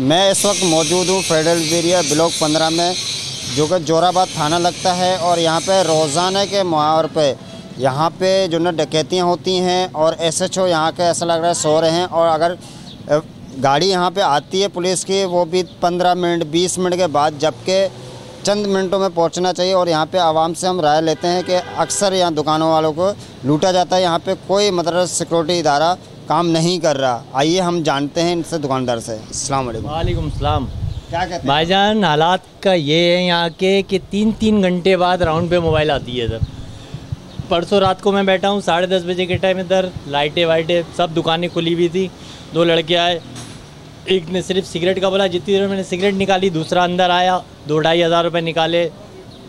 मैं इस वक्त मौजूद हूँ फेडरल एरिया ब्लॉक 15 में, जो कि जोराबाद थाना लगता है। और यहाँ पे रोज़ाना के मुहावर पे यहाँ पे जो ना डकैतियाँ होती हैं और SHO यहाँ के ऐसा लग रहा है सो रहे हैं। और अगर गाड़ी यहाँ पे आती है पुलिस की, वो भी 15 मिनट 20 मिनट के बाद, जबकि चंद मिनटों में पहुँचना चाहिए। और यहाँ पे आवाम से हम राय लेते हैं कि अक्सर यहाँ दुकानों वालों को लूटा जाता है। यहाँ पे कोई मतलब सिक्योरिटी इदारा काम नहीं कर रहा। आइए हम जानते हैं इनसे, दुकानदार से। अस्सलाम वालेकुम। वालेकुम सलाम। क्या कहते हैं भाईजान, हालात का ये है यहाँ के कि 3-3 घंटे बाद राउंड पे मोबाइल आती है इधर। परसों रात को मैं बैठा हूँ 10:30 बजे के टाइम, इधर लाइटें वाइटें सब दुकानें खुली हुई थी। 2 लड़के आए, एक ने सिर्फ सिगरेट का बोला, जितनी देर मैंने सिगरेट निकाली दूसरा अंदर आया, 2-2.5 हज़ार रुपये निकाले,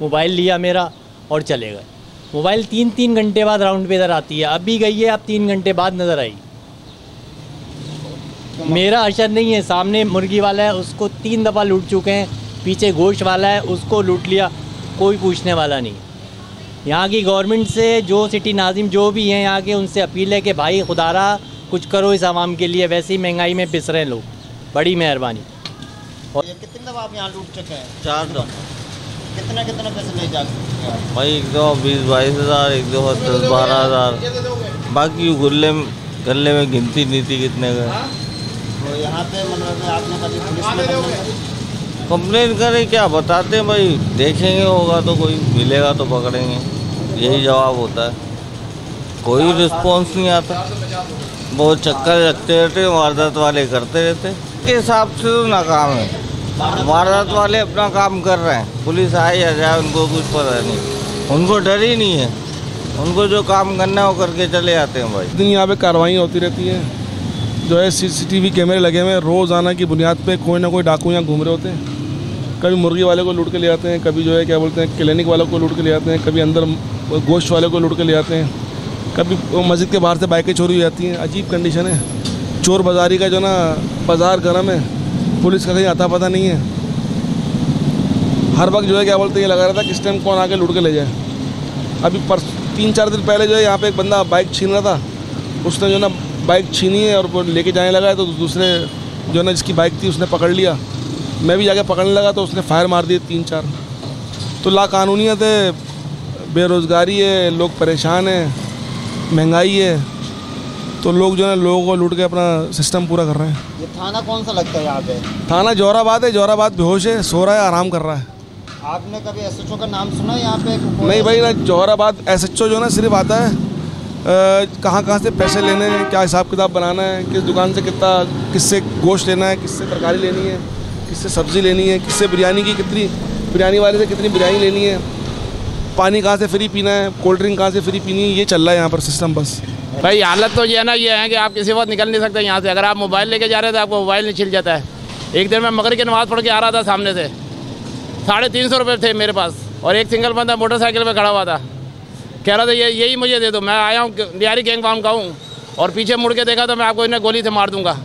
मोबाइल लिया मेरा और चले गए। मोबाइल 3-3 घंटे बाद राउंड पे इधर आती है। अब भी गई है, अब 3 घंटे बाद नज़र आई। मेरा असर नहीं है, सामने मुर्गी वाला है उसको 3 दफ़ा लूट चुके हैं, पीछे गोश्त वाला है उसको लूट लिया, कोई पूछने वाला नहीं। यहाँ की गवर्नमेंट से, जो सिटी नाजिम जो भी हैं यहाँ के, उनसे अपील है कि भाई खुदारा कुछ करो इस आवाम के लिए। वैसे ही महंगाई में पिस रहे हैं लोग, बड़ी मेहरबानी। और ये कितनी दफ़ा आप यहाँ लूट चुके हैं? 4 दफ़ा। कितने पैसे ले जा चुके हैं भाई? एक दफ़ा 20-22 हज़ार, एक दफ़ा 10-12 हज़ार, बाकी गले में गिनती नहीं थी कितने गए। तो यहाँ पे मतलब आपने कभी पुलिस में कंप्लेन करें? क्या बताते हैं भाई, देखेंगे होगा तो कोई मिलेगा तो पकड़ेंगे, यही जवाब होता है। कोई रिस्पॉन्स नहीं आता, बहुत चक्कर लगते रहते, वारदात वाले करते रहते। के हिसाब से तो नाकाम है, वारदात वाले अपना काम कर रहे हैं, पुलिस आए या जाए उनको कुछ पता नहीं, उनको डर ही नहीं है, उनको जो काम करना है वो करके चले जाते हैं भाई। दिन यहाँ पे कार्रवाई होती रहती है, जो है CCTV कैमरे लगे हुए हैं। रोज़ाना की बुनियाद पे कोई ना कोई डाकू यहाँ घूम रहे होते हैं। कभी मुर्गी वाले को लूट के ले आते हैं, कभी जो है क्या बोलते हैं क्लिनिक वालों को लूट के ले आते हैं, कभी अंदर गोश्त वाले को लूट के ले आते हैं, कभी मस्जिद के बाहर से बाइकें चोरी हो जाती हैं। अजीब कंडीशन है, चोर बाज़ारी का जो ना बाज़ार गर्म है, पुलिस का कहीं आता पता नहीं है। हर वक्त जो है क्या बोलते हैं ये लगा रहता है किस टाइम कौन आके लूट के ले जाए। अभी 3-4 दिन पहले जो है यहाँ पे एक बंदा बाइक छीन रहा था, उसने जो ना बाइक छीनी है और वो लेके जाने लगा है, तो दूसरे जो ना जिसकी बाइक थी उसने पकड़ लिया। मैं भी जाके पकड़ने लगा तो उसने फायर मार दिए 3-4। तो लाकानूनियत है, बेरोज़गारी है, लोग परेशान हैं, महंगाई है, तो लोग जो है लोगों को लूट के अपना सिस्टम पूरा कर रहे हैं। ये थाना कौन सा लगता है यहाँ पे? थाना जोराबाद है। जोराबाद बेहोश है, सो रहा है, आराम कर रहा है। आपने कभी SHO का नाम सुना है यहाँ पे? नहीं भाई ना, जोराबाद SHO जो ना सिर्फ आता है कहाँ से पैसे लेने हैं, क्या हिसाब किताब बनाना है, किस दुकान से कितना, किससे गोश्त लेना है, किससे तरकारी लेनी है, किससे सब्ज़ी लेनी है, किससे बिरयानी की कितनी, बिरयानी वाले से कितनी बिरयानी लेनी है, पानी कहाँ से फ्री पीना है, कोल्ड ड्रिंक कहाँ से फ्री पीनी है, ये चल रहा है यहाँ पर सिस्टम बस। भाई हालत तो ये है ना, ये है कि आप किसी वक्त निकल नहीं सकते यहाँ से। अगर आप मोबाइल लेके जा रहे थे आपको मोबाइल नहीं छिल जाता है। एक दिन मैं मगरिब की नमाज़ पढ़ के आ रहा था, सामने से 350 रुपये थे मेरे पास, और एक सिंगल बंदा मोटरसाइकिल पर खड़ा हुआ था, कह रहा था यही मुझे दे दो, मैं आया हूँ लियारी गैंग फार्म का हूँ, और पीछे मुड़ के देखा तो मैं आपको इन्हें गोली से मार दूंगा।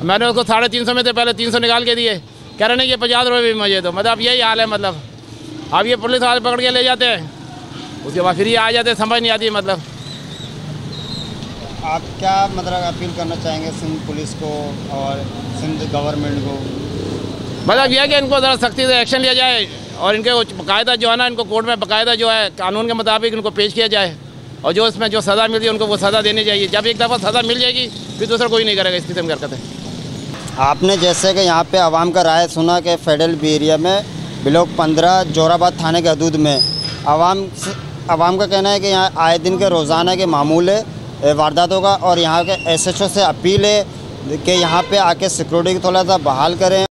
मैंने उसको 350 में से पहले 300 निकाल के दिए, कह रहे नहीं ये 50 रुपये भी मुझे दो। मतलब यही हाल है, मतलब अब ये पुलिस वाले पकड़ के ले जाते हैं, उसके बाद फिर ये आ जाते हैं, समझ नहीं आती। मतलब आप क्या मतलब अपील करना चाहेंगे सिंध पुलिस को और सिंध गवर्नमेंट को? मतलब यह है कि इनको ज़रा सख्ती से एक्शन लिया जाए, और इनके बाकायदा जो है ना, इनको कोर्ट में बाकायदा जो है कानून के मुताबिक इनको पेश किया जाए, और जो इसमें जो सज़ा मिलती है उनको वो सज़ा देनी चाहिए। जब एक दफ़ा सज़ा मिल जाएगी फिर दूसरा कोई नहीं करेगा इस किस्म की हरकतें। आपने जैसे कि यहाँ पे आवाम का राय सुना कि फेडरल एरिया में ब्लॉक 15 जोराबाद थाने के हदूद में आवाम का कहना है कि यहाँ आए दिन के रोज़ाना के मामूल है वारदातों का, और यहाँ के SHO से अपील है कि यहाँ पे आके सिक्योरिटी को थोड़ा सा बहाल करें।